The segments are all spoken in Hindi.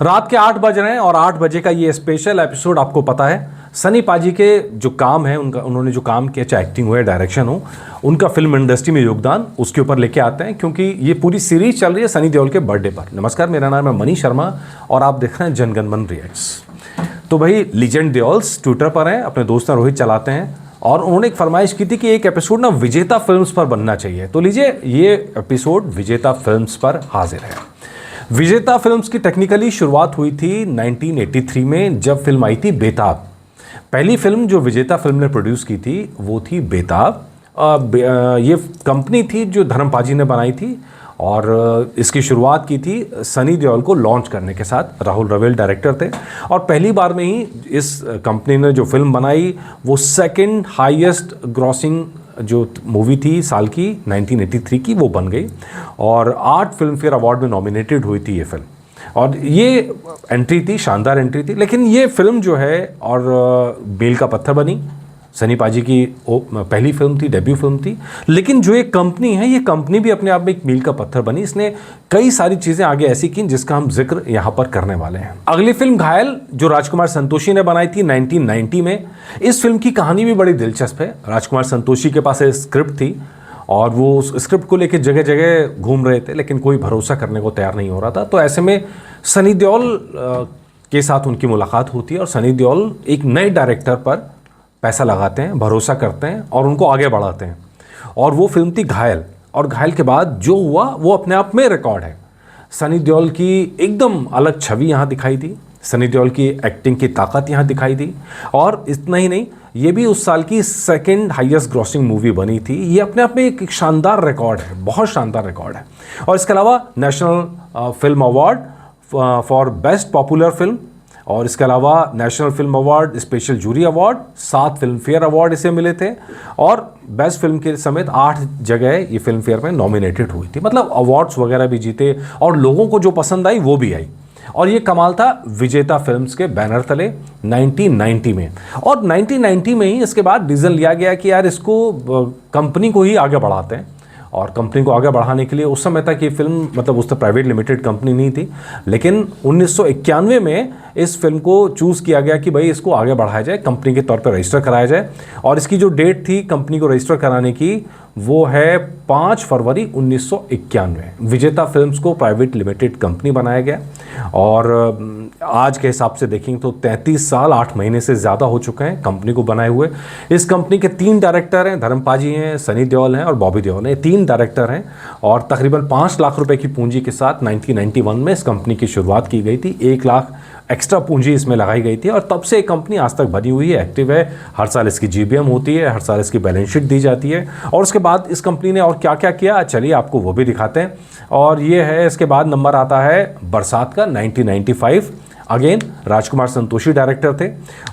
रात के 8 बज रहे हैं और 8 बजे का ये स्पेशल एपिसोड आपको पता है सनी पाजी के जो काम है उन्होंने जो काम किया, चाहे एक्टिंग हो या डायरेक्शन हो, उनका फिल्म इंडस्ट्री में योगदान, उसके ऊपर लेके आते हैं क्योंकि ये पूरी सीरीज चल रही है सनी देओल के बर्थडे पर। नमस्कार, मेरा नाम है मनीष शर्मा और आप देख रहे हैं जनगण मन रिएक्ट्स। तो भाई लीजेंड देओल्स ट्विटर पर हैं, अपने दोस्त रोहित चलाते हैं और उन्होंने एक फरमाइश की थी कि एक एपिसोड ना विजेता फिल्म्स पर बनना चाहिए। तो लीजिए, ये एपिसोड विजेता फिल्म्स पर हाजिर है। विजेता फिल्म्स की टेक्निकली शुरुआत हुई थी 1983 में, जब फिल्म आई थी बेताब। पहली फिल्म जो विजेता फिल्म ने प्रोड्यूस की थी वो थी बेताब। ये कंपनी थी जो धर्म पाजी ने बनाई थी और इसकी शुरुआत की थी सनी देओल को लॉन्च करने के साथ। राहुल रवेल डायरेक्टर थे और पहली बार में ही इस कंपनी ने जो फिल्म बनाई वो सेकंड हाईएस्ट ग्रॉसिंग जो मूवी थी साल की 1983 की, वो बन गई और 8 फिल्म फेयर अवार्ड में नॉमिनेटेड हुई थी ये फिल्म। और ये एंट्री थी, शानदार एंट्री थी। लेकिन ये फिल्म जो है और मील का पत्थर बनी, सनी पाजी की पहली फिल्म थी, डेब्यू फिल्म थी। लेकिन जो एक कंपनी है, ये कंपनी भी अपने आप में एक मील का पत्थर बनी। इसने कई सारी चीज़ें आगे ऐसी की जिसका हम जिक्र यहाँ पर करने वाले हैं। अगली फिल्म घायल, जो राजकुमार संतोषी ने बनाई थी 1990 में। इस फिल्म की कहानी भी बड़ी दिलचस्प है। राजकुमार संतोषी के पास एक स्क्रिप्ट थी और वो उस स्क्रिप्ट को लेकर जगह जगह घूम रहे थे, लेकिन कोई भरोसा करने को तैयार नहीं हो रहा था। तो ऐसे में सनी देओल के साथ उनकी मुलाकात होती है और सनी देओल एक नए डायरेक्टर पर पैसा लगाते हैं, भरोसा करते हैं और उनको आगे बढ़ाते हैं। और वो फिल्म थी घायल। और घायल के बाद जो हुआ वो अपने आप में रिकॉर्ड है। सनी देओल की एकदम अलग छवि यहाँ दिखाई दी, सनी देओल की एक्टिंग की ताकत यहाँ दिखाई दी। और इतना ही नहीं, ये भी उस साल की सेकंड हाईएस्ट ग्रॉसिंग मूवी बनी थी। ये अपने आप में एक शानदार रिकॉर्ड है, बहुत शानदार रिकॉर्ड है। और इसके अलावा national film award for best popular film और इसके अलावा national film award, special jury award, 7 filmfare award इसे मिले थे और बेस्ट फिल्म के समेत 8 जगह ये फिल्म फेयर में नॉमिनेटेड हुई थी। मतलब अवार्ड्स वगैरह भी जीते और लोगों को जो पसंद आई वो भी आई। और ये कमाल था विजेता फिल्म्स के बैनर तले 1990 में। और 1990 में ही इसके बाद डिसीजन लिया गया कि यार इसको कंपनी को ही आगे बढ़ाते हैं। और कंपनी को आगे बढ़ाने के लिए उस समय तक ये फिल्म, मतलब उस तक प्राइवेट लिमिटेड कंपनी नहीं थी, लेकिन 1991 में इस फिल्म को चूज़ किया गया कि भाई इसको आगे बढ़ाया जाए, कंपनी के तौर पर रजिस्टर कराया जाए। और इसकी जो डेट थी कंपनी को रजिस्टर कराने की वो है 5 फरवरी 1991। विजेता फिल्म्स को प्राइवेट लिमिटेड कंपनी बनाया गया और आज के हिसाब से देखेंगे तो 33 साल 8 महीने से ज़्यादा हो चुके हैं कंपनी को बनाए हुए। इस कंपनी के 3 डायरेक्टर हैं, धर्म पाजी हैं, सनी देओल हैं और बॉबी देओल हैं। 3 डायरेक्टर हैं और तकरीबन 5 लाख रुपए की पूंजी के साथ 1991 में इस कंपनी की शुरुआत की गई थी। 1 लाख एक्स्ट्रा पूंजी इसमें लगाई गई थी और तब से एक कंपनी आज तक बनी हुई है, एक्टिव है। हर साल इसकी जीबीएम होती है, हर साल इसकी बैलेंस शीट दी जाती है। और उसके बाद इस कंपनी ने और क्या क्या किया, चलिए आपको वो भी दिखाते हैं। और ये है, इसके बाद नंबर आता है बरसात का 1995। अगेन राजकुमार संतोषी डायरेक्टर थे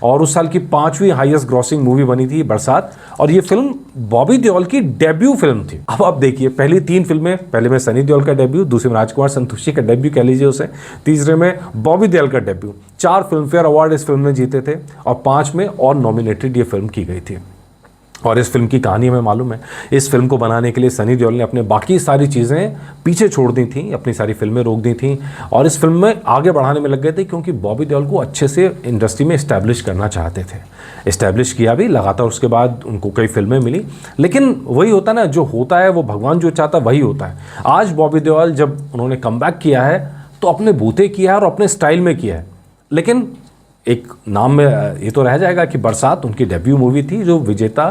और उस साल की 5वीं हाईएस्ट ग्रॉसिंग मूवी बनी थी बरसात। और ये फिल्म बॉबी देओल की डेब्यू फिल्म थी। अब आप देखिए, पहली 3 फिल्में, पहले में सनी देओल का डेब्यू, दूसरे में राजकुमार संतोषी का डेब्यू कह लीजिए उसे, तीसरे में बॉबी देओल का डेब्यू। 4 फिल्म फेयर अवार्ड इस फिल्म ने जीते थे और 5 में और नॉमिनेटेड ये फिल्म की गई थी। और इस फिल्म की कहानी हमें मालूम है। इस फिल्म को बनाने के लिए सनी देओल ने अपने बाकी सारी चीज़ें पीछे छोड़ दी थी, अपनी सारी फिल्में रोक दी थी और इस फिल्म में आगे बढ़ाने में लग गए थे क्योंकि बॉबी देओल को अच्छे से इंडस्ट्री में इस्टेब्लिश करना चाहते थे। इस्टेब्लिश किया भी लगातार, उसके बाद उनको कई फिल्में मिली। लेकिन वही होता ना, जो होता है वो भगवान जो चाहता वही होता है। आज बॉबी देओल जब उन्होंने कमबैक किया है तो अपने बूते किया है और अपने स्टाइल में किया है। लेकिन एक नाम में ये तो रह जाएगा कि बरसात उनकी डेब्यू मूवी थी जो विजेता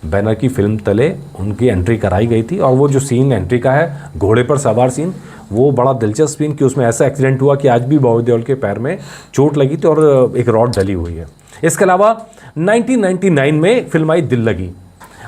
बैनर की फिल्म तले उनकी एंट्री कराई गई थी। और वो जो सीन एंट्री का है, घोड़े पर सवार सीन, वो बड़ा दिलचस्प सीन कि उसमें ऐसा एक्सीडेंट हुआ कि आज भी बॉबी देओल के पैर में चोट लगी थी और एक रॉड डली हुई है। इसके अलावा 1999 में फिल्म आई दिल लगी।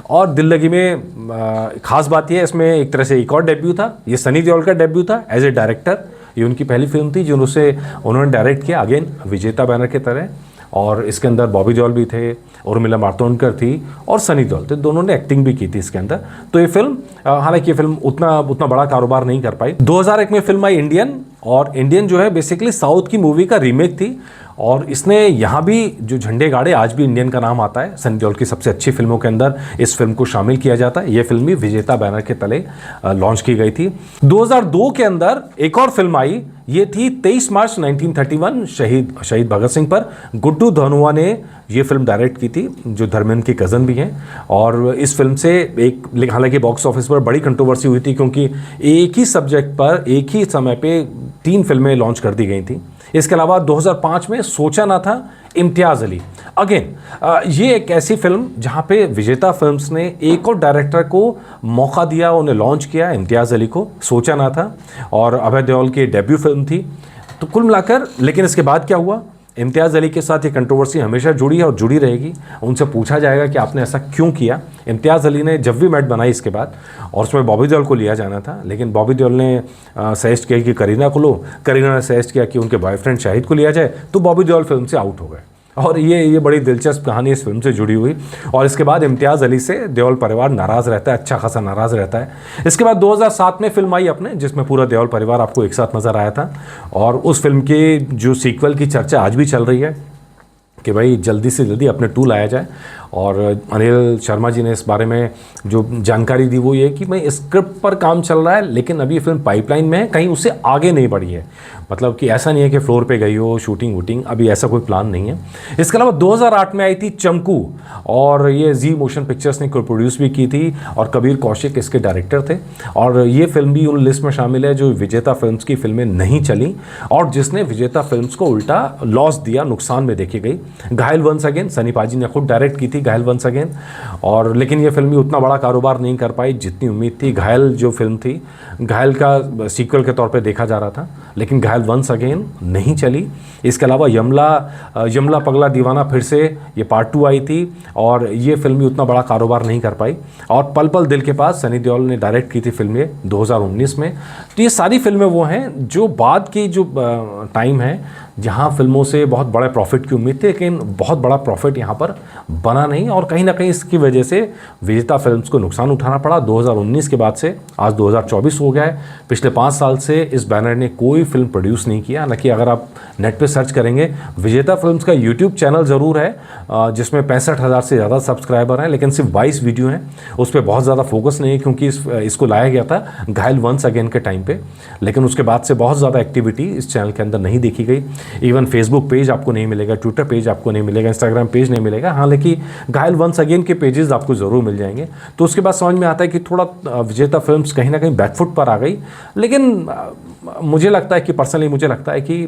और दिल लगी में ख़ास बात यह है, इसमें एक तरह से एक और डेब्यू था। ये सनी देओल का डेब्यू था एज ए डायरेक्टर। ये उनकी पहली फिल्म थी जो उन्होंने डायरेक्ट किया, अगेन विजेता बैनर के तरह। और इसके अंदर बॉबी देओल भी थे, उर्मिला मातोंडकर थी और सनी देओल थे। दोनों ने एक्टिंग भी की थी इसके अंदर। तो ये फिल्म, हालांकि ये फिल्म उतना बड़ा कारोबार नहीं कर पाई। 2001 में फिल्म आई इंडियन। और इंडियन जो है बेसिकली साउथ की मूवी का रीमेक थी और इसने यहाँ भी जो झंडे गाड़े, आज भी इंडियन का नाम आता है। सनी देओल की सबसे अच्छी फिल्मों के अंदर इस फिल्म को शामिल किया जाता है। ये फिल्म भी विजेता बैनर के तले लॉन्च की गई थी। 2002 के अंदर एक और फिल्म आई, ये थी 23 मार्च 1931 शहीद भगत सिंह पर। गुड्डू धनोआ ने ये फिल्म डायरेक्ट की थी, जो धर्मेंद्र की कज़न भी हैं। और इस फिल्म से हालांकि बॉक्स ऑफिस पर बड़ी कंट्रोवर्सी हुई थी, क्योंकि एक ही सब्जेक्ट पर एक ही समय पे 3 फिल्में लॉन्च कर दी गई थी। इसके अलावा 2005 में सोचा ना था, इम्तियाज़ अली। अगेन ये एक ऐसी फिल्म जहाँ पे विजेता फिल्म्स ने एक और डायरेक्टर को मौका दिया, उन्हें लॉन्च किया, इम्तियाज़ अली को। सोचा ना था और अभय देओल की डेब्यू फिल्म थी। तो कुल मिलाकर, लेकिन इसके बाद क्या हुआ, इम्तियाज़ अली के साथ ये कंट्रोवर्सी हमेशा जुड़ी है और जुड़ी रहेगी। उनसे पूछा जाएगा कि आपने ऐसा क्यों किया। इम्तियाज़ अली ने जब भी मैट बनाई इसके बाद, और उसमें बॉबी देओल को लिया जाना था, लेकिन बॉबी देओल ने सजेस्ट किया कि करीना को लो, करीना ने सजेस्ट किया कि उनके बॉयफ्रेंड शाहिद को लिया जाए, तो बॉबी देओल फिल्म से आउट हो गए। और ये बड़ी दिलचस्प कहानी इस फिल्म से जुड़ी हुई। और इसके बाद इम्तियाज़ अली से देओल परिवार नाराज़ रहता है, अच्छा खासा नाराज़ रहता है। इसके बाद 2007 में फिल्म आई अपने, जिसमें पूरा देओल परिवार आपको एक साथ नज़र आया था। और उस फिल्म के जो सीक्वल की चर्चा आज भी चल रही है कि भाई जल्दी से जल्दी अपने 2 लाया जाए। और अनिल शर्मा जी ने इस बारे में जो जानकारी दी वो ये कि भाई स्क्रिप्ट पर काम चल रहा है, लेकिन अभी फिल्म पाइपलाइन में है, कहीं उससे आगे नहीं बढ़ी है। मतलब कि ऐसा नहीं है कि फ्लोर पे गई हो शूटिंग वूटिंग, अभी ऐसा कोई प्लान नहीं है। इसके अलावा 2008 में आई थी चमकू, और ये जी मोशन पिक्चर्स ने को प्रोड्यूस भी की थी, और कबीर कौशिक इसके डायरेक्टर थे। और ये फिल्म भी उन लिस्ट में शामिल है जो विजेता फिल्म्स की फिल्में नहीं चली, और जिसने विजेता फिल्म्स को उल्टा लॉस दिया, नुकसान में देखी गई। घायल वंस अगेन सनी पाजी ने खुद डायरेक्ट की थी, घायल वंस अगेन। और लेकिन ये फिल्म भी उतना बड़ा कारोबार नहीं कर पाई जितनी उम्मीद थी। घायल जो फिल्म थी, घायल का सीक्वल के तौर पे देखा जा रहा था, लेकिन घायल वंस अगेन नहीं चली। इसके अलावा यमला पगला दीवाना फिर से ये पार्ट 2 आई थी, और ये फिल्म भी उतना बड़ा कारोबार नहीं कर पाई। और पल पल दिल के पास सनी देओल ने डायरेक्ट की थी फिल्म ये 2019 में। तो ये सारी फिल्में वो हैं जो बाद की जो टाइम है जहाँ फिल्मों से बहुत बड़े प्रॉफिट की उम्मीद थी, लेकिन बहुत बड़ा प्रॉफिट यहाँ पर बना नहीं, और कहीं ना कहीं इसकी वजह से विजेता फिल्म्स को नुकसान उठाना पड़ा। 2019 के बाद से आज 2024 हो गया है। पिछले 5 साल से इस बैनर ने कोई फिल्म प्रोड्यूस नहीं किया। हालांकि अगर आप नेट पे सर्च करेंगे, विजेता फिल्म्स का यूट्यूब चैनल ज़रूर है जिसमें 65,000 से ज़्यादा सब्सक्राइबर हैं, लेकिन सिर्फ 22 वीडियो हैं। उस पर बहुत ज़्यादा फोकस नहीं है, क्योंकि इसको लाया गया था घायल वंस अगेन के टाइम पे, लेकिन उसके बाद से बहुत ज़्यादा एक्टिविटी इस चैनल के अंदर नहीं देखी गई। इवन फेसबुक पेज आपको नहीं मिलेगा, ट्विटर पेज आपको नहीं मिलेगा, इंस्टाग्राम पेज नहीं मिलेगा। हालांकि घायल वंस अगेन के पेजेस आपको ज़रूर मिल जाएंगे। तो उसके बाद समझ में आता है कि थोड़ा विजेता फिल्म्स कहीं ना कहीं बैकफुट पर आ गई। लेकिन मुझे लगता है कि पर्सनली मुझे लगता है कि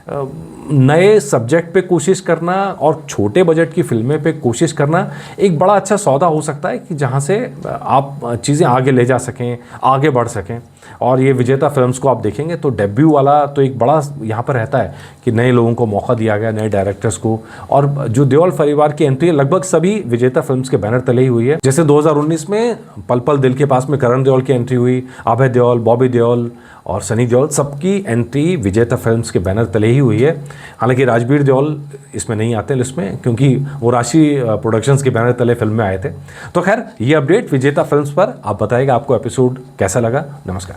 नए सब्जेक्ट पे कोशिश करना और छोटे बजट की फिल्में पे कोशिश करना एक बड़ा अच्छा सौदा हो सकता है, कि जहाँ से आप चीज़ें आगे ले जा सकें, आगे बढ़ सकें। और ये विजेता फिल्म्स को आप देखेंगे तो डेब्यू वाला तो एक बड़ा यहाँ पर रहता है कि नए लोगों को मौका दिया गया, नए डायरेक्टर्स को। और जो देओल परिवार की एंट्री लगभग सभी विजेता फिल्म्स के बैनर तले ही हुई है। जैसे 2019 में पल पल दिल के पास में करण देओल की एंट्री हुई, अभय देओल, बॉबी देओल और सनी देओल, सबकी एंट्री विजेता फिल्म्स के बैनर तले ही हुई है। हालांकि राजबीर देओल इसमें नहीं आते लिस्ट में, क्योंकि वो राशि प्रोडक्शंस के बैनर तले फिल्म में आए थे। तो खैर, ये अपडेट विजेता फिल्म्स पर। आप बताइएगा आपको एपिसोड कैसा लगा। नमस्कार।